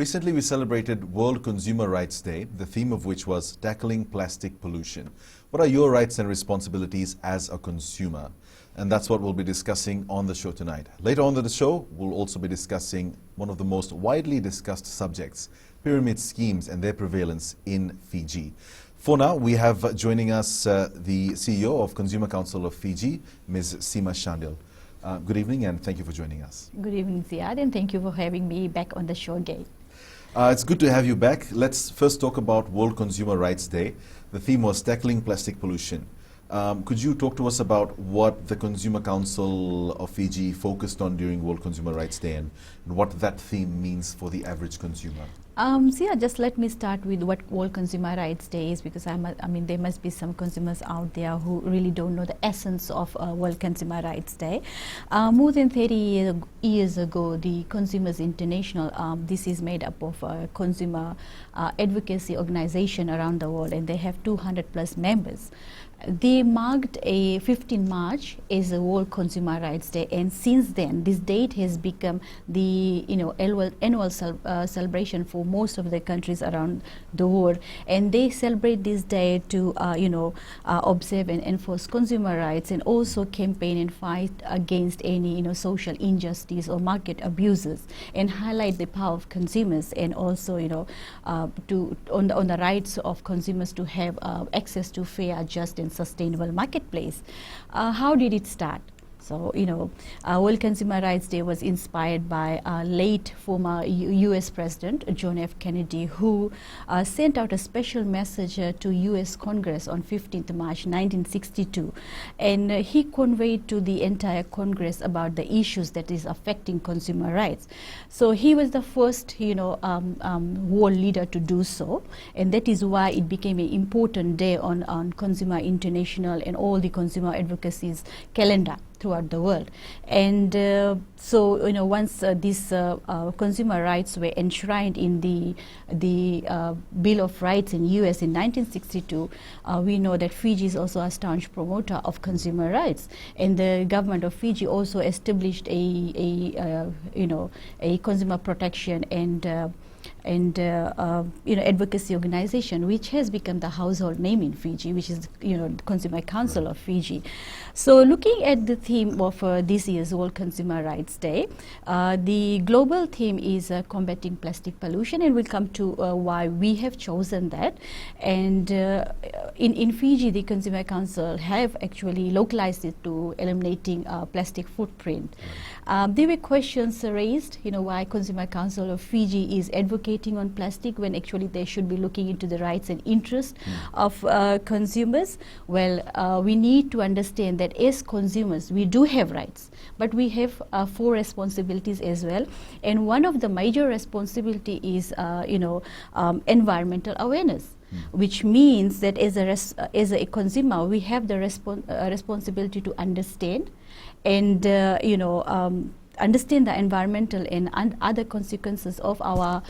Recently, we celebrated World Consumer Rights Day, the theme of which was tackling plastic pollution. What are your rights and responsibilities as a consumer? And that's what we'll be discussing on the show tonight. Later on in the show, we'll also be discussing one of the most widely discussed subjects, pyramid schemes and their prevalence in Fiji. For now, we have joining us the CEO of Consumer Council of Fiji, Ms. Seema Shandil. Good evening and thank you for joining us. Good evening, Ziad, and thank you for having me back on the show again. It's good to have you back. Let's first talk about World Consumer Rights Day. The theme was tackling plastic pollution. Could you talk to us about what the Consumer Council of Fiji focused on during World Consumer Rights Day and what that theme means for the average consumer? Just let me start with what World Consumer Rights Day is, because there must be some consumers out there who really don't know the essence of World Consumer Rights Day. More than 30 years ago, the Consumers International, this is made up of consumer advocacy organization around the world, and they have 200 plus members. They marked a 15 March as a World Consumer Rights Day, and since then this date has become the annual celebration for most of the countries around the world, and they celebrate this day to observe and enforce consumer rights, and also campaign and fight against any social injustice or market abuses, and highlight the power of consumers, and also on the rights of consumers to have access to fair, just and sustainable marketplace. How did it start? So, World Consumer Rights Day was inspired by late former U.S. President John F. Kennedy, who sent out a special message to U.S. Congress on 15th March 1962, and he conveyed to the entire Congress about the issues that is affecting consumer rights. So he was the first, world leader to do so, and that is why it became an important day on Consumer International and all the consumer advocacy's calendar throughout the world. And once these consumer rights were enshrined in the Bill of Rights in US in 1962, we know that Fiji is also a staunch promoter of consumer rights, and the government of Fiji also established a consumer protection and advocacy organization, which has become the household name in Fiji, which is Consumer Council of Fiji. So looking at the theme of this year's World Consumer Rights Day, the global theme is combating plastic pollution, and we'll come to why we have chosen that. And in Fiji, the Consumer Council have actually localized it to eliminating plastic footprint. There were questions raised, why Consumer Council of Fiji is advocating on plastic when actually they should be looking into the rights and interests of consumers. Well, we need to understand that as consumers, we do have rights, but we have 4 responsibilities as well. And one of the major responsibility is, environmental awareness. Which means that as a consumer, we have the responsibility to understand and understand the environmental and other consequences of our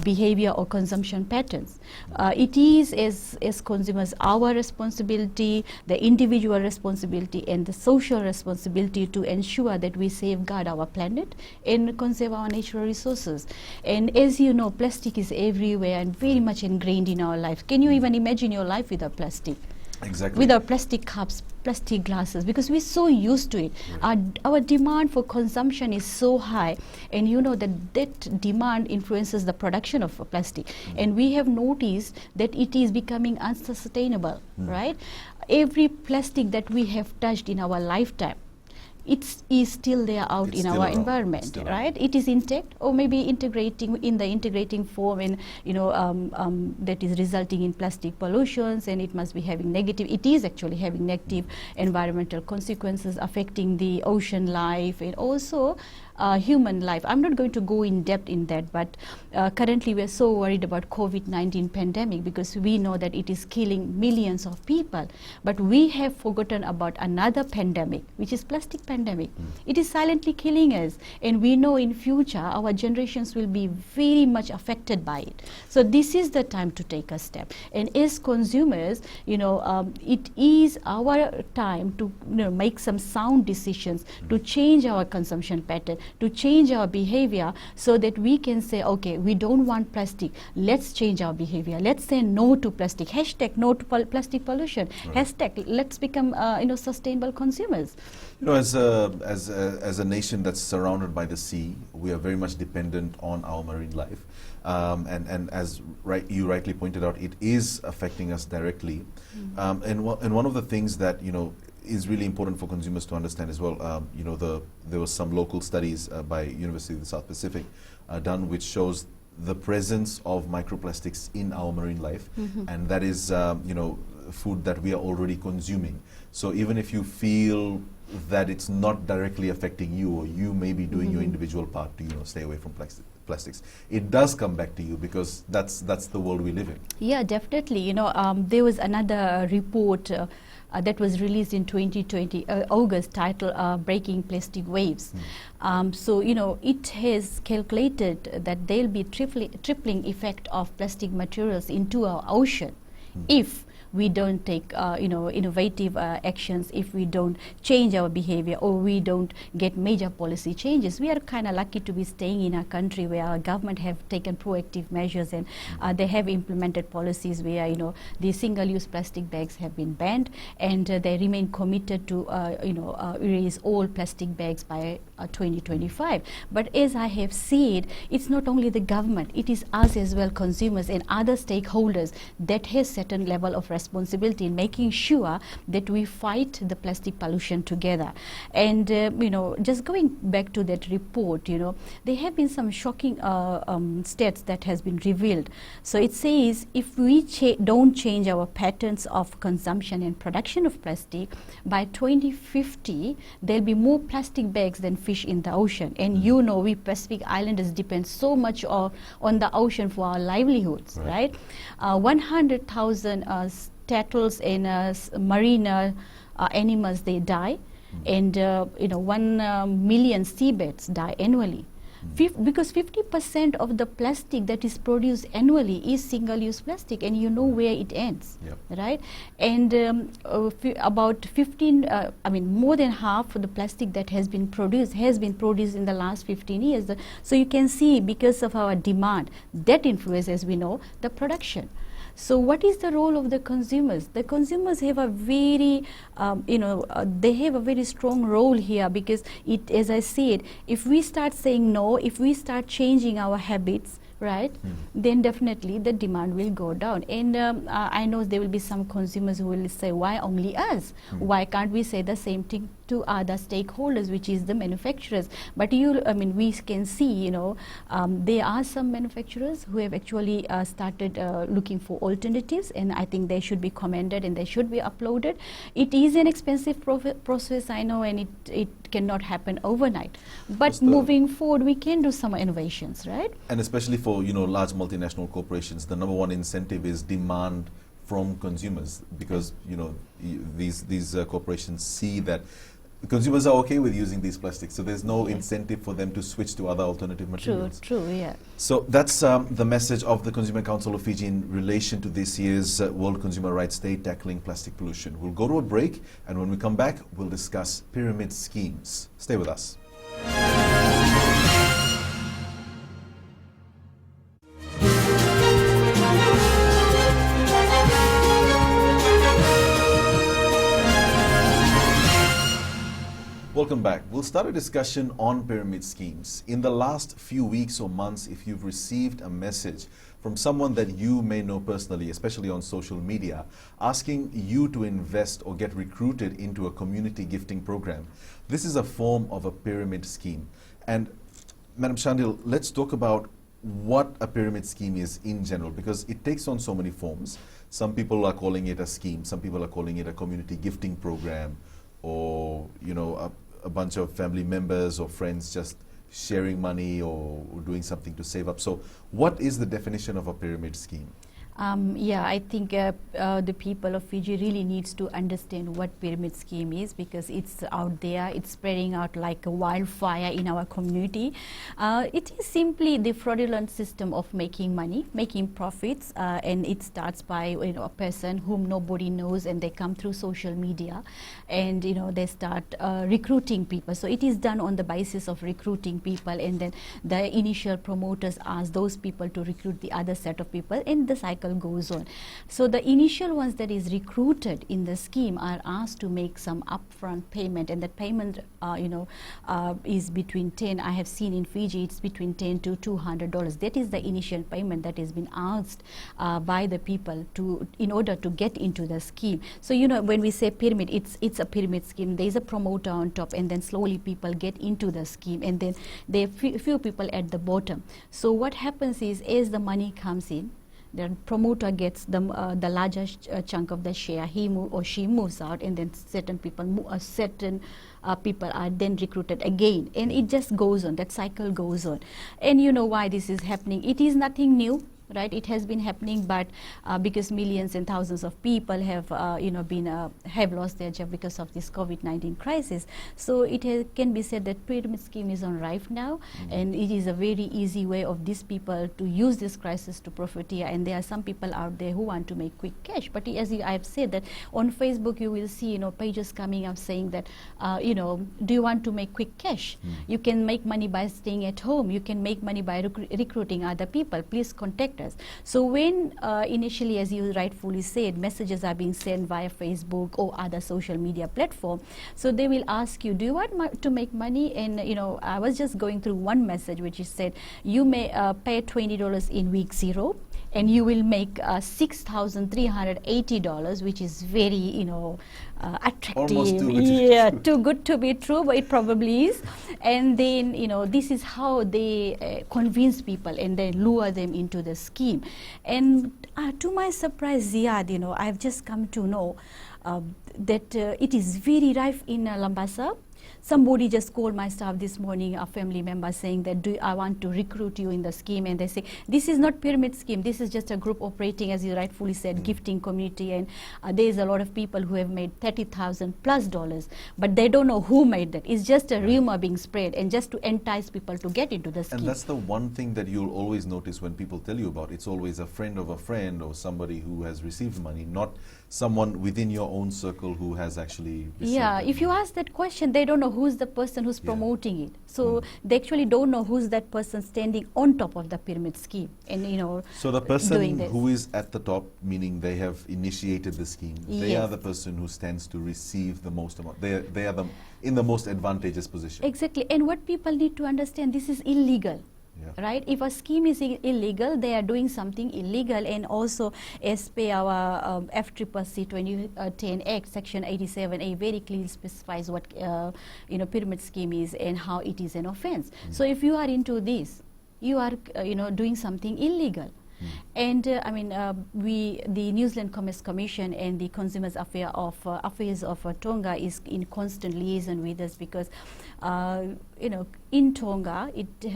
behavior or consumption patterns. It is, as consumers, our responsibility, the individual responsibility and the social responsibility to ensure that we safeguard our planet and conserve our natural resources. And as you know, plastic is everywhere and very much ingrained in our life. Can you even imagine your life without plastic? Exactly. With our plastic cups, plastic glasses, because we're so used to it. Right. Our demand for consumption is so high, and that demand influences the production of plastic. And we have noticed that it is becoming unsustainable, right? Every plastic that we have touched in our lifetime, it is still there out in our environment, right? It is intact, or maybe integrating in the integrating form, and that is resulting in plastic pollutions, and it must be having negative. It is actually having negative environmental consequences, affecting the ocean life and also human life. I'm not going to go in depth in that, but currently we're so worried about COVID-19 pandemic because we know that it is killing millions of people. But we have forgotten about another pandemic, which is plastic pandemic. pandemic. It is silently killing us, and we know in future our generations will be very much affected by it. So this is the time to take a step. And as consumers, it is our time to make some sound decisions, to change our consumption pattern, to change our behavior, so that we can say, okay, we don't want plastic. Let's change our behavior. Let's say no to plastic. Hashtag no to plastic pollution. Right. Hashtag let's become sustainable consumers. As a nation that's surrounded by the sea, we are very much dependent on our marine life, and as you rightly pointed out, it is affecting us directly. And one of the things that is really important for consumers to understand as well. There was some local studies by University of the South Pacific done, which shows the presence of microplastics in our marine life, and that is food that we are already consuming. So even if you feel that it's not directly affecting you, or you may be doing your individual part to stay away from plastics, it does come back to you, because that's the world we live in. Yeah, definitely. There was another report that was released in 2020 August, titled "Breaking Plastic Waves." So it has calculated that there will be tripling effect of plastic materials into our ocean if we don't take innovative actions, if we don't change our behavior, or we don't get major policy changes. We are kind of lucky to be staying in a country where our government have taken proactive measures, and they have implemented policies where the single-use plastic bags have been banned, and they remain committed to erase all plastic bags by 2025. But as I have said, it's not only the government, it is us as well, consumers and other stakeholders, that has certain level of responsibility in making sure that we fight the plastic pollution together. And just going back to that report, there have been some shocking stats that has been revealed. So it says if we don't change our patterns of consumption and production of plastic, by 2050 there'll be more plastic bags than fish in the ocean. And we Pacific Islanders depend so much on the ocean for our livelihoods, right? 100,000 turtles and marine animals, they die, and 1 million seabirds die annually. Because 50% of the plastic that is produced annually is single-use plastic, and where it ends, right? And about 15, more than half of the plastic that has been produced in the last 15 years. So you can see, because of our demand, that influences, as we know, the production. So what is the role of the consumers? The consumers have a very, they have a very strong role here, because as I said, if we start saying no, if we start changing our habits, right, then definitely the demand will go down. And I know there will be some consumers who will say, why only us? Why can't we say the same thing to other stakeholders, which is the manufacturers? But we can see, there are some manufacturers who have actually started looking for alternatives, and I think they should be commended and they should be applauded. It is an expensive process, I know, and it cannot happen overnight. But moving forward, we can do some innovations, right? And especially for large multinational corporations, the number one incentive is demand from consumers, because these corporations see that the consumers are okay with using these plastics, so there's no incentive for them to switch to other alternative materials. True, yeah. So that's the message of the Consumer Council of Fiji in relation to this year's World Consumer Rights Day, tackling plastic pollution. We'll go to a break, and when we come back, we'll discuss pyramid schemes. Stay with us. Welcome back. We'll start a discussion on pyramid schemes. In the last few weeks or months, if you've received a message from someone that you may know personally, especially on social media, asking you to invest or get recruited into a community gifting program, this is a form of a pyramid scheme. And Madam Shandil, let's talk about what a pyramid scheme is in general, because it takes on so many forms. Some people are calling it a scheme, some people are calling it a community gifting program, or a bunch of family members or friends just sharing money or doing something to save up. So what is the definition of a pyramid scheme? Yeah, I think the people of Fiji really needs to understand what pyramid scheme is, because it's out there, it's spreading out like a wildfire in our community. It is simply the fraudulent system of making money, making profits, and it starts by a person whom nobody knows, and they come through social media, and they start recruiting people. So it is done on the basis of recruiting people, and then the initial promoters ask those people to recruit the other set of people, and the cycle goes on. So the initial ones that is recruited in the scheme are asked to make some upfront payment, and that payment is between 10, I have seen in Fiji it's between $10 to $200. That is the initial payment that has been asked by the people in order to get into the scheme. So when we say pyramid, it's a pyramid scheme. There is a promoter on top, and then slowly people get into the scheme, and then there are few people at the bottom. So what happens is, as the money comes in, the promoter gets the largest chunk of the share. He or she moves out, and then certain people people are then recruited again, and it just goes on. That cycle goes on. And you know why this is happening? It is nothing new, right? It has been happening, but because millions and thousands of people have have lost their job because of this COVID-19 crisis, so it can be said that pyramid scheme is on rife now, and it is a very easy way of these people to use this crisis to profiteer. And there are some people out there who want to make quick cash. But as I have said, that on Facebook you will see pages coming up saying that do you want to make quick cash? You can make money by staying at home. You can make money by recruiting other people. Please contact us. So when initially, as you rightfully said, messages are being sent via Facebook or other social media platform, so they will ask you, do you want to make money? And I was just going through one message which is said, you may pay $20 in week 0, and you will make $6,380, which is very attractive. Almost too good. Yeah, too good to be true, but it probably is. And then this is how they convince people and then lure them into the scheme. And to my surprise, Ziad, I've just come to know that it is very rife in Lambasa. Somebody just called my staff this morning, a family member, saying that I want to recruit you in the scheme, and they say this is not pyramid scheme, this is just a group operating, as you rightfully said, gifting community, and there is a lot of people who have made $30,000+, but they don't know who made that. It's just a rumor being spread, and just to entice people to get into the scheme. And that's the one thing that you'll always notice when people tell you about it. It's always a friend of a friend or somebody who has received money, not someone within your own circle who has actually received if you ask that question, they don't know who's the person who's promoting it. So they actually don't know who's that person standing on top of the pyramid scheme, and so the person who is at the top, meaning they have initiated the scheme, they Yes. are the person who stands to receive the most amount. They are in the most advantageous position. Exactly. And what people need to understand, this is illegal. Yeah. Right? If a scheme is illegal, they are doing something illegal. And also, as per our FCCC 2010 Act, Section 87A very clearly specifies what pyramid scheme is and how it is an offense. So if you are into this, you are doing something illegal. And the New Zealand Commerce Commission and the Consumers Affairs of Tonga is in constant liaison with us, because in Tonga,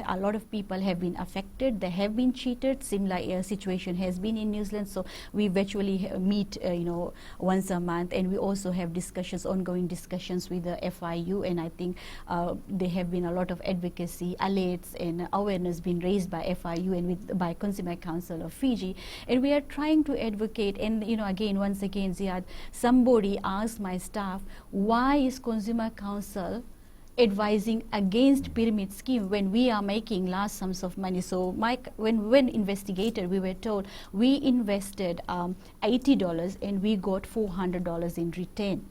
a lot of people have been affected. They have been cheated. Similar situation has been in New Zealand. So we virtually meet, once a month, and we also have ongoing discussions with the FIU. And I think there have been a lot of advocacy, alerts, and awareness being raised by FIU and by Consumer Council of Fiji. And we are trying to advocate. And once again, Ziad, somebody asked my staff, why is Consumer Council advising against pyramid scheme when we are making large sums of money? So when investigated, we were told we invested $80 and we got $400 in return.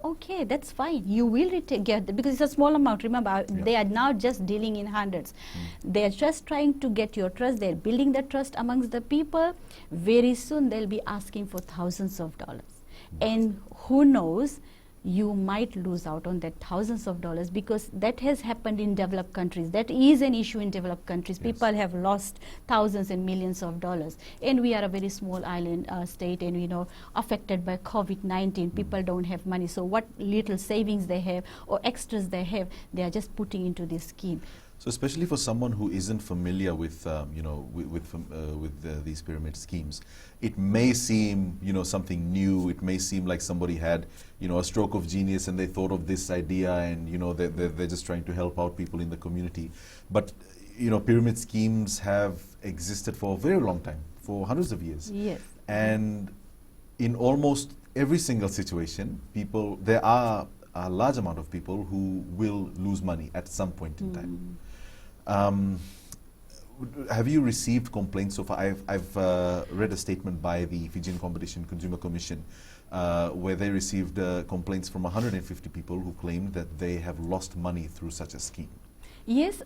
Okay, that's fine. You will get that, because it's a small amount. Remember, they are now just dealing in hundreds. They are just trying to get your trust. They're building the trust amongst the people. Very soon they'll be asking for thousands of dollars. And who knows, you might lose out on that thousands of dollars, because that has happened in developed countries. That is an issue in developed countries. Yes. People have lost thousands and millions of dollars. And we are a very small island state, and affected by COVID-19. People don't have money. So what little savings they have or extras they have, they are just putting into this scheme. So especially for someone who isn't familiar with, these pyramid schemes, it may seem, something new. It may seem like somebody had, a stroke of genius and they thought of this idea, and they're just trying to help out people in the community. But pyramid schemes have existed for a very long time, for hundreds of years. Yes. And in almost every single situation, there are a large amount of people who will lose money at some point in time. Have you received complaints so far? I've read a statement by the Fijian Competition Consumer Commission where they received complaints from 150 people who claimed that they have lost money through such a scheme. Yes,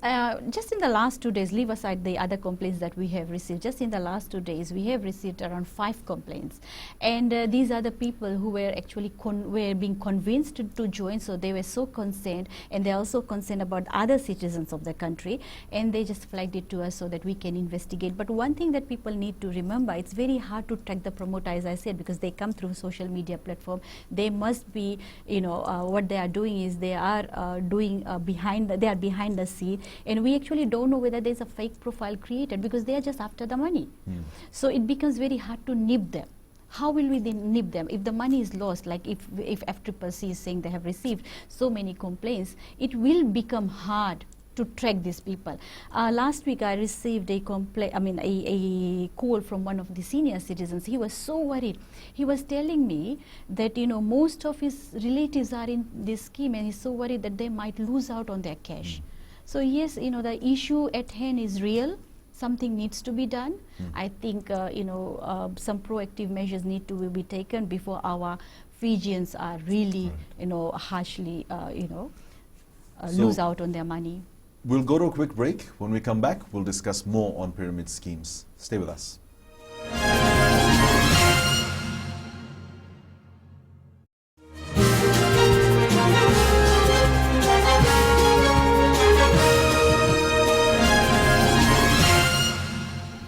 just in the last 2 days, leave aside the other complaints that we have received, just in the last 2 days, we have received around 5 complaints. And these are the people who were actually were being convinced to join, so they were so concerned, and they're also concerned about other citizens of the country, and they just flagged it to us so that we can investigate. But one thing that people need to remember, it's very hard to track the promoter, as I said, because they come through social media platform. They must be, what they are doing is they are behind the scene, and we actually don't know whether there's a fake profile created, because they are just after the money. So it becomes very hard to nip them. How will we then nip them if the money is lost? Like if FCCC is saying they have received so many complaints, it will become hard to track these people. Last week I received a call from one of the senior citizens. He was so worried. He was telling me that most of his relatives are in this scheme, and he's so worried that they might lose out on their cash. So yes, the issue at hand is real. Something needs to be done. I think some proactive measures need to be taken before our Fijians are really harshly lose out on their money. We'll go to a quick break. When we come back, we'll discuss more on pyramid schemes. Stay with us.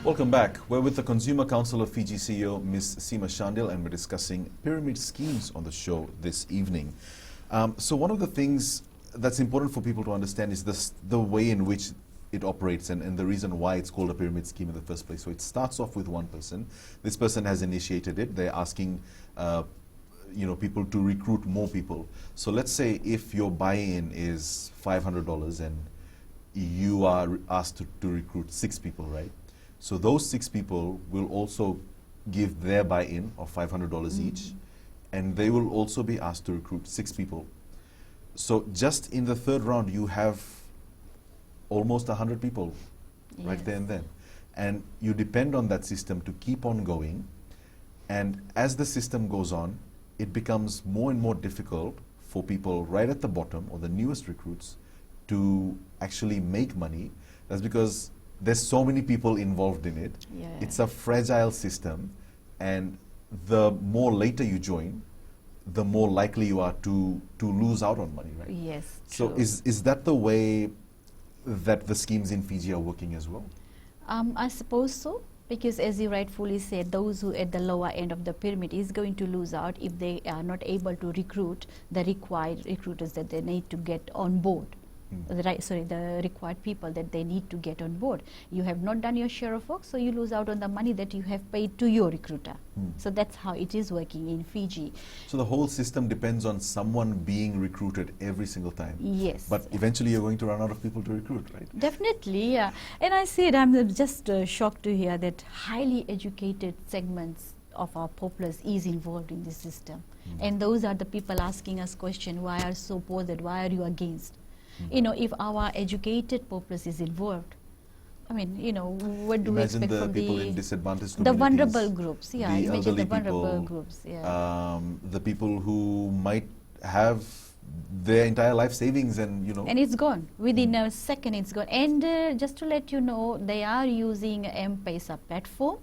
Welcome back. We're with the Consumer Council of Fiji CEO, Ms. Seema Shandil, and we're discussing pyramid schemes on the show this evening. So one of the things that's important for people to understand is the way in which it operates and the reason why it's called a pyramid scheme in the first place. So it starts off with one person. This person has initiated it. They're asking people to recruit more people. So let's say if your buy-in is $500 and you are asked to recruit 6 people, right? So those 6 people will also give their buy-in of $500 each, and they will also be asked to recruit 6 people. So just in the third round, you have almost 100 people right there and then. And you depend on that system to keep on going. And as the system goes on, it becomes more and more difficult for people right at the bottom, or the newest recruits, to actually make money. That's because there's so many people involved in it. It's a fragile system, and the more later you join, the more likely you are to lose out on money, right? Yes. So true. is that the way that the schemes in Fiji are working as well? I suppose so, because as you rightfully said, those who at the lower end of the pyramid is going to lose out if they are not able to recruit the required recruiters that they need to get on board. The required people that they need to get on board. You have not done your share of work, so you lose out on the money that you have paid to your recruiter. So that's how it is working in Fiji. So the whole system depends on someone being recruited every single time. Yes. But eventually you're going to run out of people to recruit, right? Definitely, yeah. And I said I'm just shocked to hear that highly educated segments of our populace is involved in this system. And those are the people asking us question, why are so bothered, why are you against? If our educated populace is involved, I mean, what do we expect from the people in disadvantaged communities? The vulnerable groups, yeah. The Imagine the elderly vulnerable people, groups, yeah. The people who might have their entire life savings and, And it's gone. Within a second, it's gone. And just to let you know, they are using M-Pesa platform.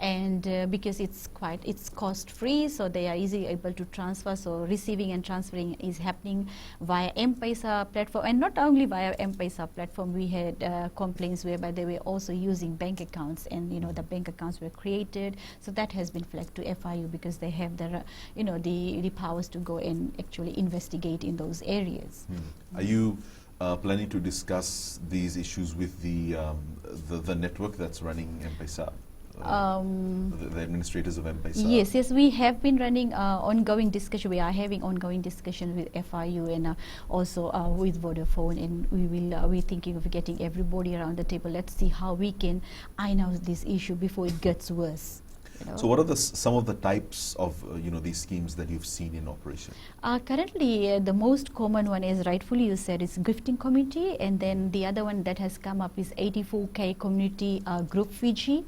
And because it's cost free, so they are easily able to transfer. So receiving and transferring is happening via M-Pesa platform, and not only via M-Pesa platform. We had complaints whereby they were also using bank accounts, and the bank accounts were created. So that has been flagged to FIU because they have the powers to go and actually investigate in those areas. Are you planning to discuss these issues with the network that's running M-Pesa? The administrators of M-Pesa? Yes, we have been running ongoing discussion. We are having ongoing discussion with FIU and also with Vodafone, and we're thinking of getting everybody around the table. Let's see how we can iron out this issue before it gets worse. So what are some of the types of these schemes that you've seen in operation? Currently, the most common one is, rightfully you said, is gifting community, and then the other one that has come up is 84K community group Fiji.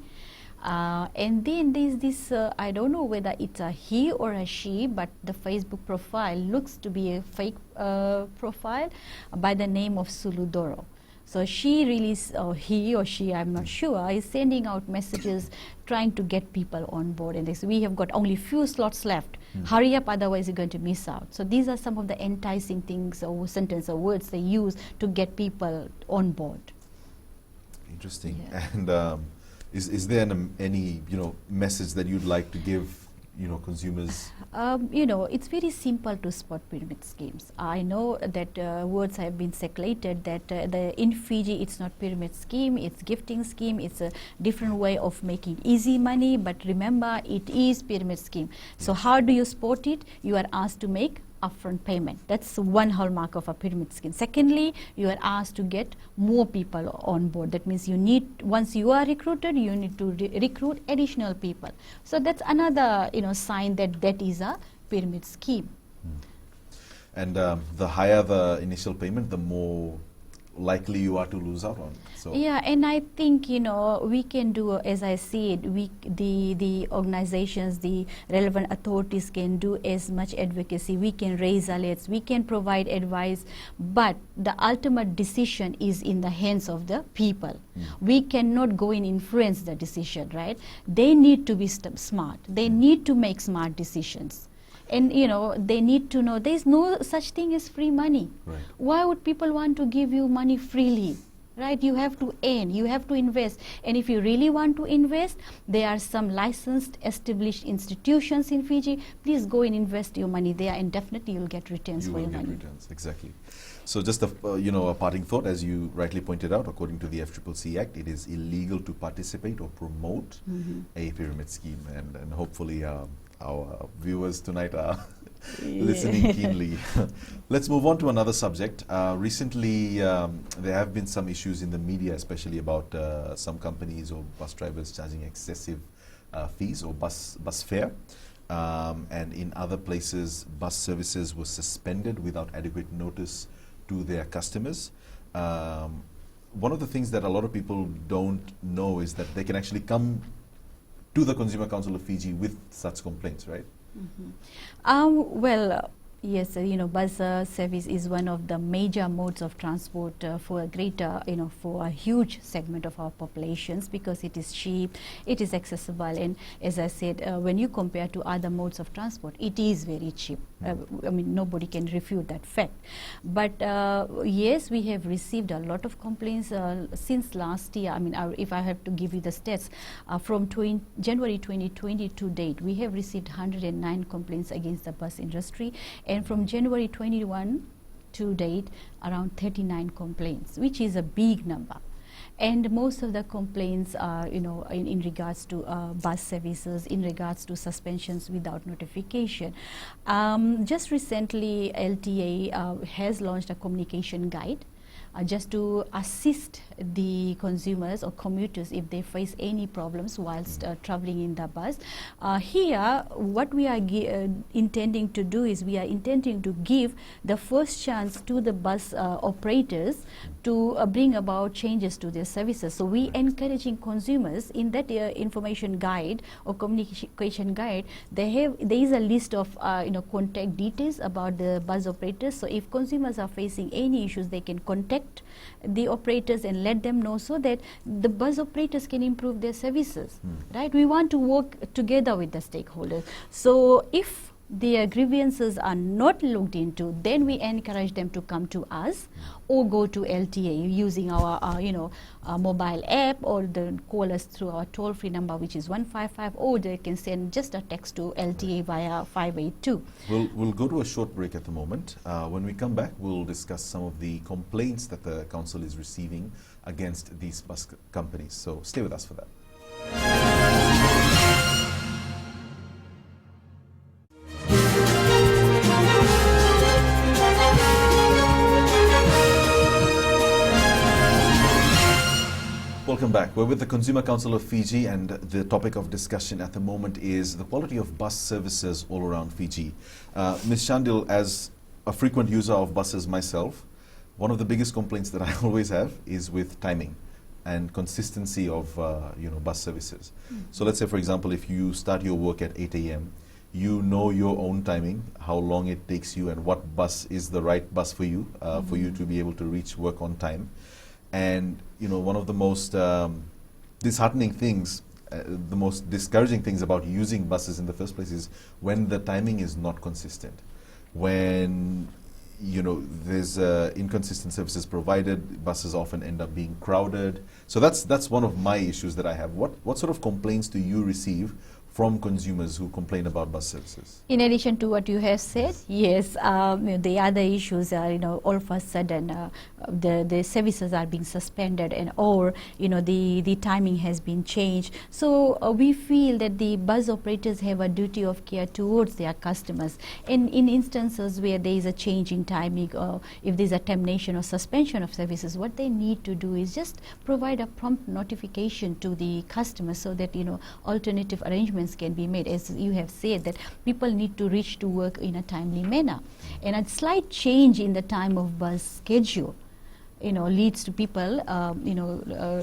And then there's this, I don't know whether it's a he or a she, but the Facebook profile looks to be a fake profile by the name of Suludoro. So she really, or he or she, I'm not sure, is sending out messages trying to get people on board. And this, we have got only few slots left. Hurry up, otherwise you're going to miss out. So these are some of the enticing things or sentences or words they use to get people on board. Interesting. Yeah. And is there any message that you'd like to give consumers? It's very simple to spot pyramid schemes. I know that words have been circulated that in Fiji it's not pyramid scheme, it's gifting scheme, it's a different way of making easy money, but remember it is pyramid scheme. So how do you spot it? You are asked to make upfront payment. That's one hallmark of a pyramid scheme. Secondly, you are asked to get more people on board. That means once you are recruited, you need to recruit additional people. So that's another sign that is a pyramid scheme. And the higher the initial payment, the more likely you are to lose out on. So yeah, and I think we can do, as I said, the organizations, the relevant authorities can do as much advocacy. We can raise alerts, we can provide advice, but the ultimate decision is in the hands of the people. We cannot go and influence the decision, right? They need to be smart. They need to make smart decisions. And they need to know there is no such thing as free money. Right. Why would people want to give you money freely? Right? You have to earn, you have to invest. And if you really want to invest, there are some licensed, established institutions in Fiji. Please go and invest your money there, and definitely you'll get returns for your money. You will get returns, exactly. So just a parting thought, as you rightly pointed out, according to the FCCC Act, it is illegal to participate or promote a pyramid scheme, and hopefully our viewers tonight are listening keenly. Let's move on to another subject. Recently, there have been some issues in the media, especially about some companies or bus drivers charging excessive fees or bus fare. And in other places, bus services were suspended without adequate notice to their customers. One of the things that a lot of people don't know is that they can actually come to the Consumer Council of Fiji with such complaints, right? Yes, bus service is one of the major modes of transport for a greater, for a huge segment of our populations, because it is cheap, it is accessible, and as I said, when you compare to other modes of transport, it is very cheap. Nobody can refute that fact. But yes, we have received a lot of complaints since last year. If I have to give you the stats, from January 2020 to date, we have received 109 complaints against the bus industry. And from January 21 to date, around 39 complaints, which is a big number. And most of the complaints are, in regards to bus services, in regards to suspensions without notification. Just recently, LTA has launched a communication guide just to assist the consumers or commuters if they face any problems whilst traveling in the bus. Here, what we are intending to do is we are intending to give the first chance to the bus operators to bring about changes to their services. So we encouraging consumers in that information guide or communication guide, there is a list of contact details about the bus operators. So if consumers are facing any issues, they can contact the operators and let them know, so that the bus operators can improve their services. Right? We want to work together with the stakeholders. So if their grievances are not looked into, then we encourage them to come to us or go to LTA using our mobile app, or call us through our toll-free number, which is 155, or they can send just a text to LTA via 582. We'll go to a short break at the moment. When we come back, we'll discuss some of the complaints that the council is receiving against these bus companies. So stay with us for that. Welcome back. We're with the Consumer Council of Fiji, and the topic of discussion at the moment is the quality of bus services all around Fiji. Ms. Shandil, as a frequent user of buses myself, one of the biggest complaints that I always have is with timing and consistency of bus services. So let's say, for example, if you start your work at 8 a.m., you know your own timing, how long it takes you, and what bus is the right bus for you to be able to reach work on time. And one of the most disheartening things, the most discouraging things about using buses in the first place is when the timing is not consistent. When there's inconsistent services provided, buses often end up being crowded. So that's one of my issues that I have. What sort of complaints do you receive from consumers who complain about bus services? In addition to what you have said, yes, the other issues are, all of a sudden the services are being suspended, and or the timing has been changed. So we feel that the bus operators have a duty of care towards their customers. And in instances where there is a change in timing, or if there is a termination or suspension of services, what they need to do is just provide a prompt notification to the customer, so that alternative arrangements can be made. As you have said, that people need to reach to work in a timely manner, and a slight change in the time of bus schedule leads to people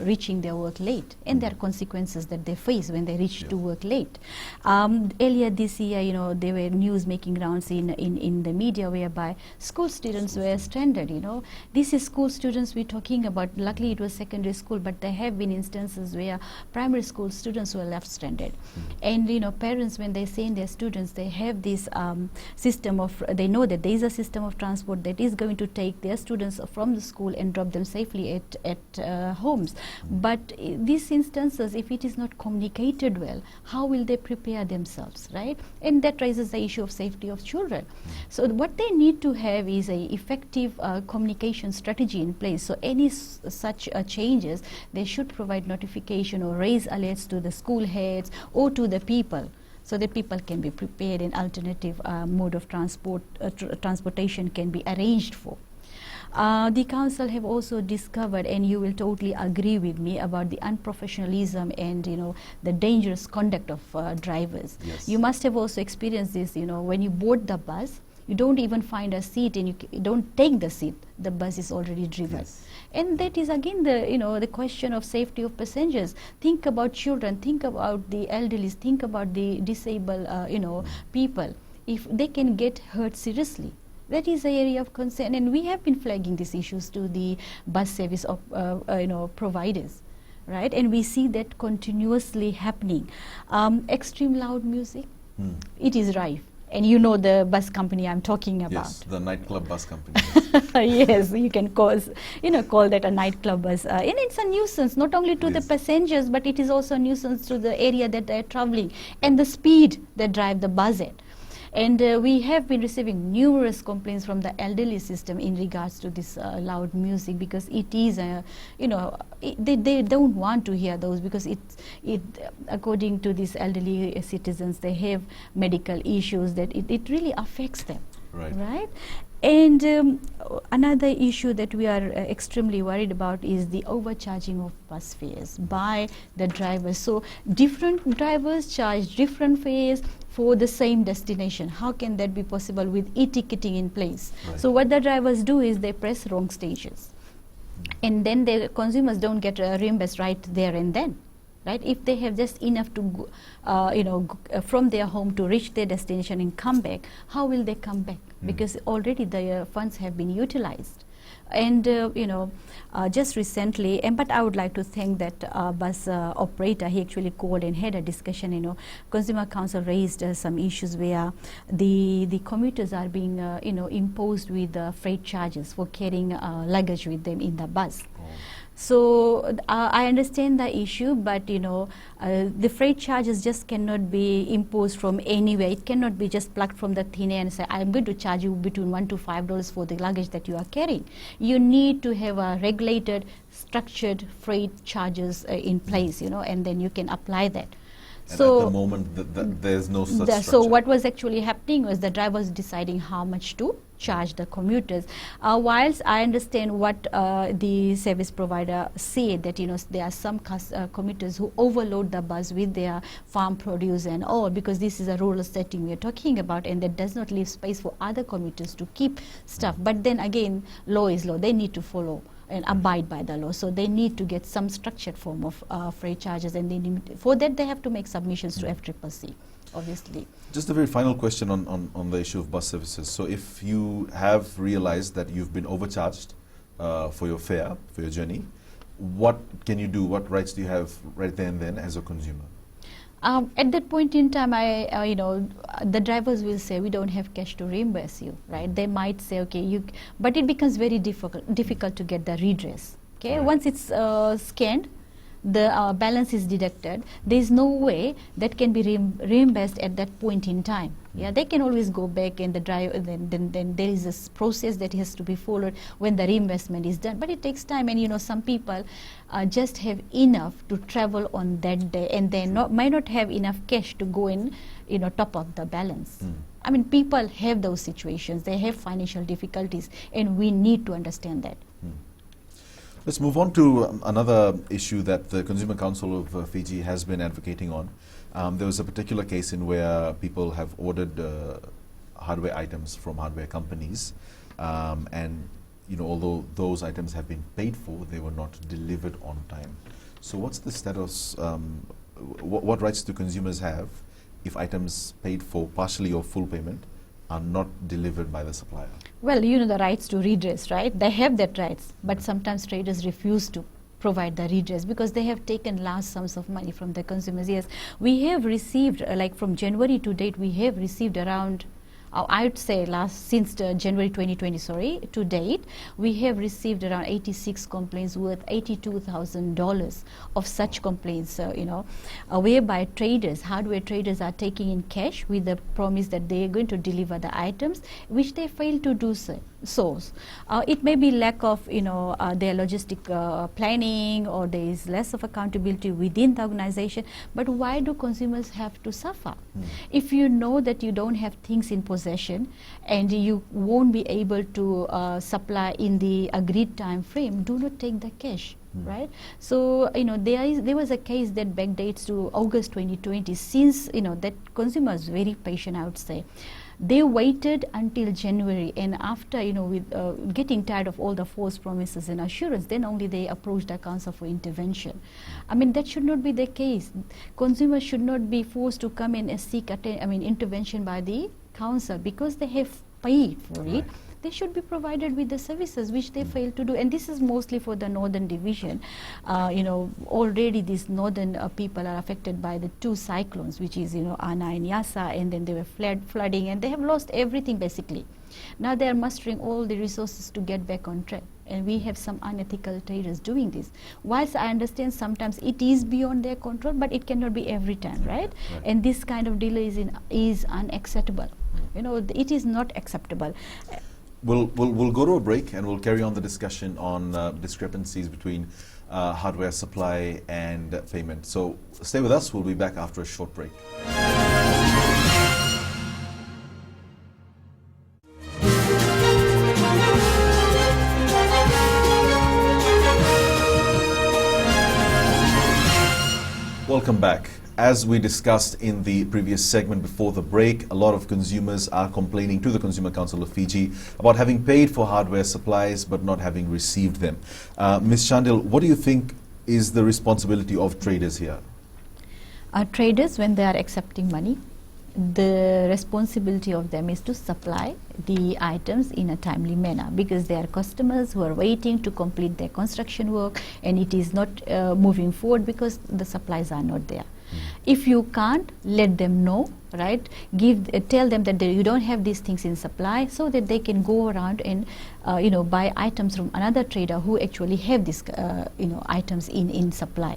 reaching their work late, and there are consequences that they face when they reach to work late. Earlier this year, there were news making rounds in the media whereby school students were stranded. This is school students we're talking about. Luckily it was secondary school, but there have been instances where primary school students were left stranded. And parents, when they send their students, they have this system of, they know that there is a system of transport that is going to take their students from the school and drop them safely at homes. But these instances, if it is not communicated well, how will they prepare themselves, right? And that raises the issue of safety of children. So what they need to have is a effective communication strategy in place. So any such changes, they should provide notification or raise alerts to the school heads or to the people, so that people can be prepared and alternative mode of transportation can be arranged for. The council have also discovered, and you will totally agree with me, about the unprofessionalism and the dangerous conduct of drivers. Yes. You must have also experienced this. When you board the bus, you don't even find a seat, and you don't take the seat. The bus is already driven. Yes. And that is again the question of safety of passengers. Think about children, think about the elderly, think about the disabled people. If they can get hurt seriously, that is an area of concern, and we have been flagging these issues to the bus service of providers, right? And we see that continuously happening. Extreme loud music, it is rife. And the bus company I'm talking about. Yes, the nightclub bus company. Yes, you can call that a nightclub bus. And it's a nuisance, not only to the passengers, but it is also a nuisance to the area that they're traveling and the speed they drive the bus at. And we have been receiving numerous complaints from the elderly system in regards to this loud music, because it is, they don't want to hear those, because it according to these elderly citizens, they have medical issues that it really affects them. Right? And another issue that we are extremely worried about is the overcharging of bus fares by the drivers. So different drivers charge different fares for the same destination. How can that be possible with e-ticketing in place? Right. So what the drivers do is they press wrong stages, and then the consumers don't get reimbursed right there and then. Right? If they have just enough to go, from their home to reach their destination and come back, how will they come back? Because already the funds have been utilized. And just recently, but I would like to thank that bus operator. He actually called and had a discussion. Consumer Council raised some issues where the commuters are being imposed with freight charges for carrying luggage with them in the bus. So I understand the issue, but the freight charges just cannot be imposed from anywhere. It cannot be just plucked from the thin air and say, I'm going to charge you between $1 to $5 for the luggage that you are carrying. You need to have a regulated, structured freight charges in place, and then you can apply that. And so at the moment, there's no such structure. So what was actually happening was the drivers deciding how much to charge the commuters. Whilst I understand what the service provider said, that there are some commuters who overload the bus with their farm produce and all, because this is a rural setting we are talking about, and that does not leave space for other commuters to keep stuff. But then again, law is law. They need to follow and abide by the law. So they need to get some structured form of freight charges, and for that they have to make submissions to FCCC, obviously. Just a very final question on the issue of bus services. So if you have realized that you've been overcharged for your fare, for your journey, what can you do? What rights do you have right there and then as a consumer? At that point in time, the drivers will say, we don't have cash to reimburse you, right? They might say, okay, but it becomes very difficult to get the redress. Okay, right. Once it's scanned, the balance is deducted. There is no way that can be reimbursed at that point in time. Yeah, they can always go back, and then there is a process that has to be followed when the reimbursement is done. But it takes time, and some people just have enough to travel on that day, and they might not have enough cash to go and top up the balance. I mean, people have those situations. They have financial difficulties, and we need to understand that. Let's move on to another issue that the Consumer Council of Fiji has been advocating on. There was a particular case in where people have ordered hardware items from hardware companies, and although those items have been paid for, they were not delivered on time. So what's the status? What rights do consumers have if items paid for partially or full payment are not delivered by the supplier? Well, the rights to redress, right? They have that rights, but sometimes traders refuse to provide the redress because they have taken large sums of money from the consumers. Yes, we have received, like from January to date, we have received around, I would say since January 2020, to date, we have received around 86 complaints worth $82,000 of such complaints, whereby hardware traders are taking in cash with the promise that they are going to deliver the items, which they fail to do so. It may be lack of their logistic planning, or there is less of accountability within the organization. But why do consumers have to suffer? If you know that you don't have things in possession and you won't be able to supply in the agreed time frame, do not take the cash. Right? So there was a case that backdates to August 2020. Since that consumer is very patient, I would say. They waited until January, and after with getting tired of all the false promises and assurance, then only they approached the council for intervention. I mean, that should not be the case. Consumers should not be forced to come in and seek intervention by the council because they have paid for it. They should be provided with the services which they fail to do, and this is mostly for the northern division. Already these northern people are affected by the two cyclones, which is Ana and Yasa, and then they were flooding, and they have lost everything basically. Now they are mustering all the resources to get back on track, and we have some unethical traders doing this. Whilst I understand sometimes it is beyond their control, but it cannot be every time, right? And this kind of delay is unacceptable. It is not acceptable. We'll go to a break, and we'll carry on the discussion on discrepancies between hardware supply and payment. So stay with us. We'll be back after a short break. Welcome back. As we discussed in the previous segment before the break, a lot of consumers are complaining to the Consumer Council of Fiji about having paid for hardware supplies but not having received them. Ms. Shandil, what do you think is the responsibility of traders here? Traders, when they are accepting money, the responsibility of them is to supply the items in a timely manner, because there are customers who are waiting to complete their construction work, and it is not moving forward because the supplies are not there. If you can't, let them know, right? Tell them that you don't have these things in supply, so that they can go around and buy items from another trader who actually have these items in supply.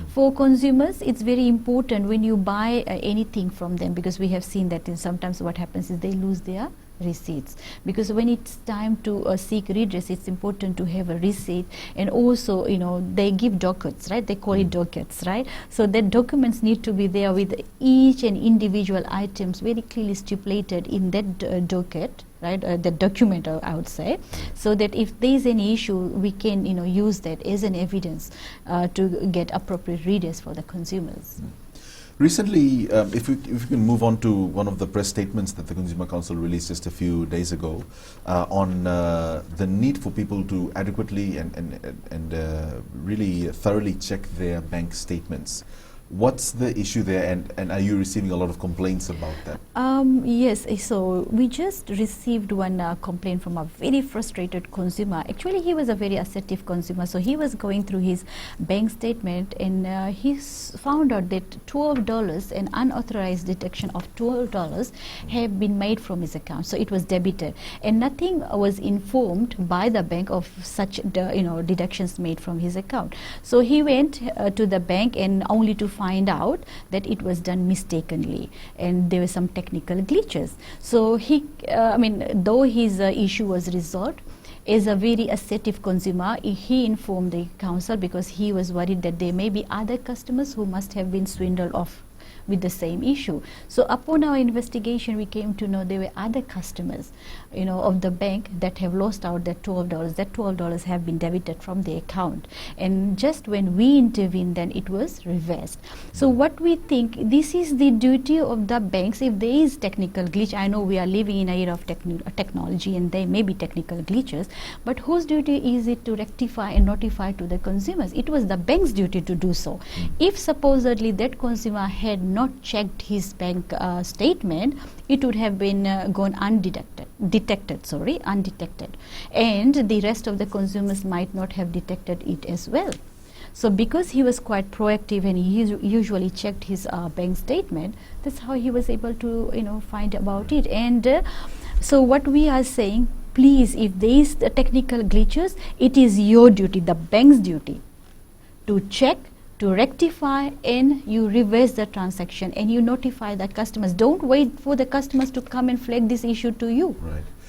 For consumers, it's very important when you buy anything from them, because we have seen that sometimes what happens is they lose their receipts, because when it's time to seek redress, it's important to have a receipt. And also, they give dockets, right? They call it dockets, right? So that documents need to be there with each and individual items very clearly stipulated in that docket, right? The document, I would say, so that if there is any issue, we can use that as an evidence to get appropriate redress for the consumers. Recently, if we can move on to one of the press statements that the Consumer Council released just a few days ago on the need for people to adequately and really thoroughly check their bank statements. What's the issue there, and are you receiving a lot of complaints about that? Yes, so we just received one complaint from a very frustrated consumer. Actually, he was a very assertive consumer, so he was going through his bank statement, and he found out that $12, an unauthorized deduction of $12 have been made from his account. So it was debited, and nothing was informed by the bank of such deductions made from his account. So he went to the bank, and only to find out that it was done mistakenly, and there were some technical glitches. So he, though his issue was resolved, as a very assertive consumer, he informed the council, because he was worried that there may be other customers who must have been swindled off with the same issue. So upon our investigation, we came to know there were other customers, of the bank that have lost out that $12. That $12 have been debited from the account, and just when we intervened, then it was reversed. So what we think, this is the duty of the banks. If there is technical glitch, I know we are living in an era of technology, and there may be technical glitches, but whose duty is it to rectify and notify to the consumers? It was the bank's duty to do so. If supposedly that consumer had not checked his bank statement, it would have been gone undetected, and the rest of the consumers might not have detected it as well. So because he was quite proactive, and he usually checked his bank statement, that's how he was able to find about it. And so what we are saying, please, if there is technical glitches, it is your duty, the bank's duty, to check, to rectify, and you reverse the transaction, and you notify the customers. Don't wait for the customers to come and flag this issue to you.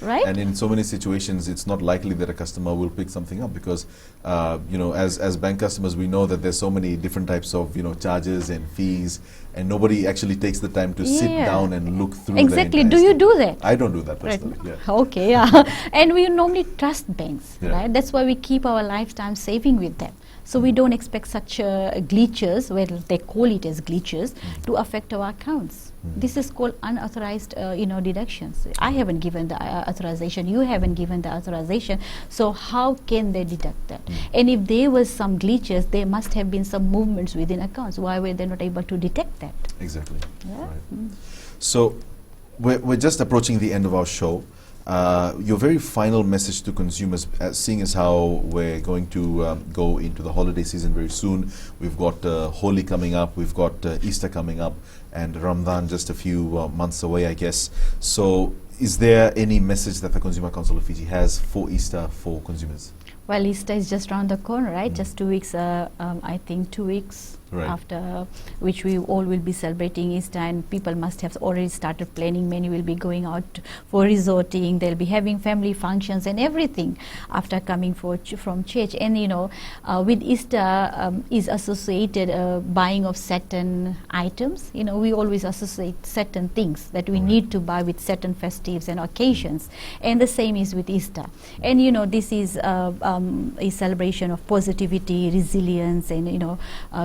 Right? And in so many situations, it's not likely that a customer will pick something up, because as bank customers, we know that there's so many different types of charges and fees, and nobody actually takes the time to sit down and look through. Exactly. Do you do that? I don't do that personally. Right. Yeah. Okay. Yeah. And we normally trust banks, right? That's why we keep our lifetime saving with them. So we don't expect such glitches, well, they call it as glitches, to affect our accounts. This is called unauthorized, deductions. I haven't given the authorization. You haven't given the authorization. So how can they deduct that? And if there was some glitches, there must have been some movements within accounts. Why were they not able to detect that? Exactly. Yeah? Right. So we're just approaching the end of our show. Your very final message to consumers, seeing as how we're going to go into the holiday season very soon. We've got Holi coming up, we've got Easter coming up, and Ramadan just a few months away, I guess. So is there any message that the Consumer Council of Fiji has for Easter for consumers? Well, Easter is just around the corner, right? Just 2 weeks, I think 2 weeks after which we all will be celebrating Easter, and people must have already started planning. Many will be going out for resorting, they'll be having family functions and everything after coming from church. And with Easter is associated buying of certain items. We always associate certain things that we need to buy with certain festives and occasions, and the same is with Easter. And this is a celebration of positivity, resilience, and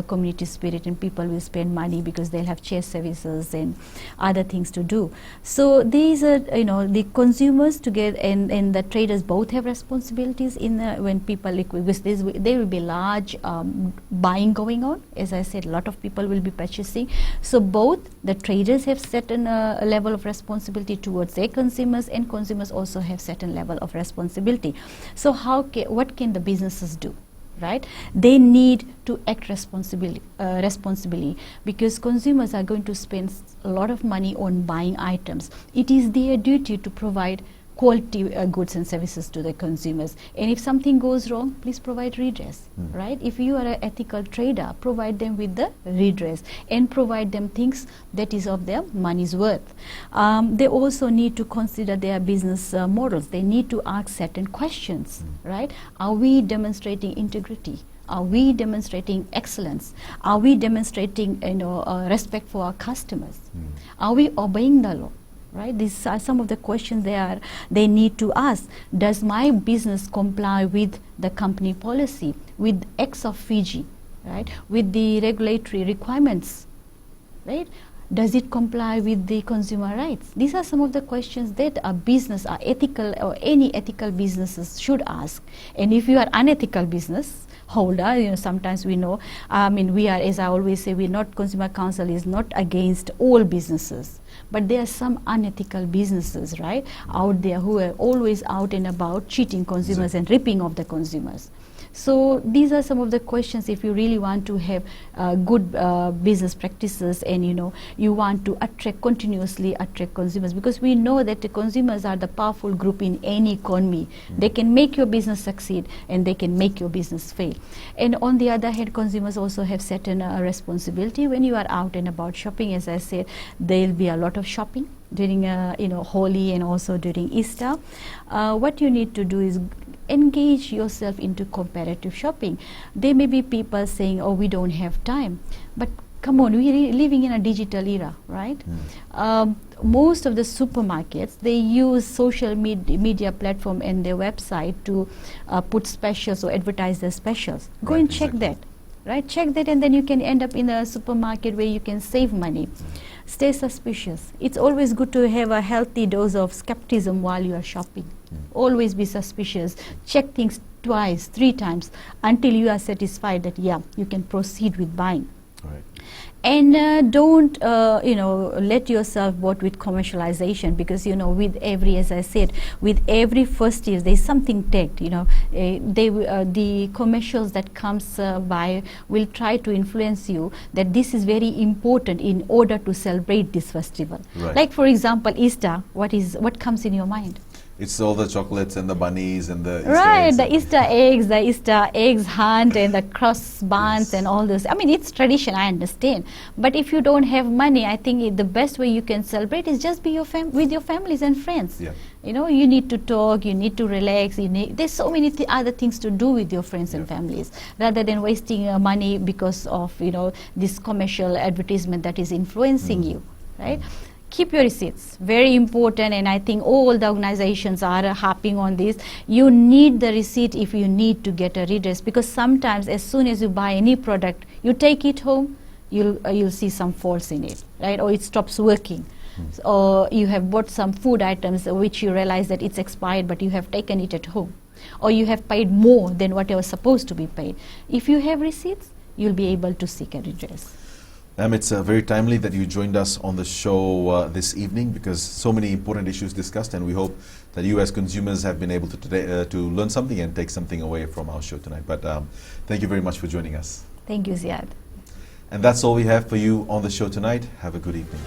community spirit, and people will spend money because they'll have chair services and other things to do. So these are the consumers together and the traders both have responsibilities in when people because there will be large buying going on. As I said, a lot of people will be purchasing. So both the traders have certain level of responsibility towards their consumers, and consumers also have certain level of responsibility. So what can the businesses do? Right? They need to act responsibly because consumers are going to spend a lot of money on buying items. It is their duty to provide quality goods and services to the consumers, and if something goes wrong, please provide redress. Right? If you are an ethical trader, provide them with the redress and provide them things that is of their money's worth. They also need to consider their business models. They need to ask certain questions. Right? Are we demonstrating integrity? Are we demonstrating excellence? Are we demonstrating respect for our customers? Are we obeying the law? Right? These are some of the questions they need to ask. Does my business comply with the company policy, with X of Fiji, right? With the regulatory requirements, right? Does it comply with the consumer rights? These are some of the questions that a business, or ethical or any ethical businesses should ask. And if you are unethical business holder, sometimes we know, we are, as I always say, Consumer Council is not against all businesses. But there are some unethical businesses, right, out there who are always out and about cheating consumers and ripping off the consumers. So these are some of the questions if you really want to have good business practices, and you want to continuously attract consumers, because we know that the consumers are the powerful group in any economy. They can make your business succeed and they can make your business fail. And on the other hand, consumers also have certain responsibility. When you are out and about shopping, as I said, there will be a lot of shopping during Holi and also during Easter. What you need to do is engage yourself into comparative shopping. There may be people saying, oh, we don't have time. But come on, we're living in a digital era, right? Most of the supermarkets, they use social media platform and their website to put specials or advertise their specials. Go and check that. Right? Check that, and then you can end up in a supermarket where you can save money. Stay suspicious. It's always good to have a healthy dose of skepticism while you are shopping. Always be suspicious. Check things twice, 3 times until you are satisfied that you can proceed with buying. Right. And don't let yourself bought with commercialization, because with every, as I said, with every first year there's something tagged. The commercials that comes by will try to influence you that this is very important in order to celebrate this festival. Right. Like for example, Easter. What comes in your mind? It's all the chocolates and the bunnies and the Easter eggs hunt and the cross buns and all those. It's tradition, I understand. But if you don't have money, I think the best way you can celebrate is just be with your families and friends. Yeah. You need to talk, you need to relax, there's so many other things to do with your friends and families, rather than wasting money because of this commercial advertisement that is influencing you, right? Keep your receipts, very important, and I think all the organizations are harping on this. You need the receipt if you need to get a redress, because sometimes as soon as you buy any product, you take it home, you'll see some faults in it, right? Or it stops working. Or you have bought some food items which you realize that it's expired, but you have taken it at home. Or you have paid more than what was supposed to be paid. If you have receipts, you'll be able to seek a redress. Ma'am, it's very timely that you joined us on the show this evening, because so many important issues discussed, and we hope that you as consumers have been able to today to learn something and take something away from our show tonight. But thank you very much for joining us. Thank you, Ziad. And that's all we have for you on the show tonight. Have a good evening.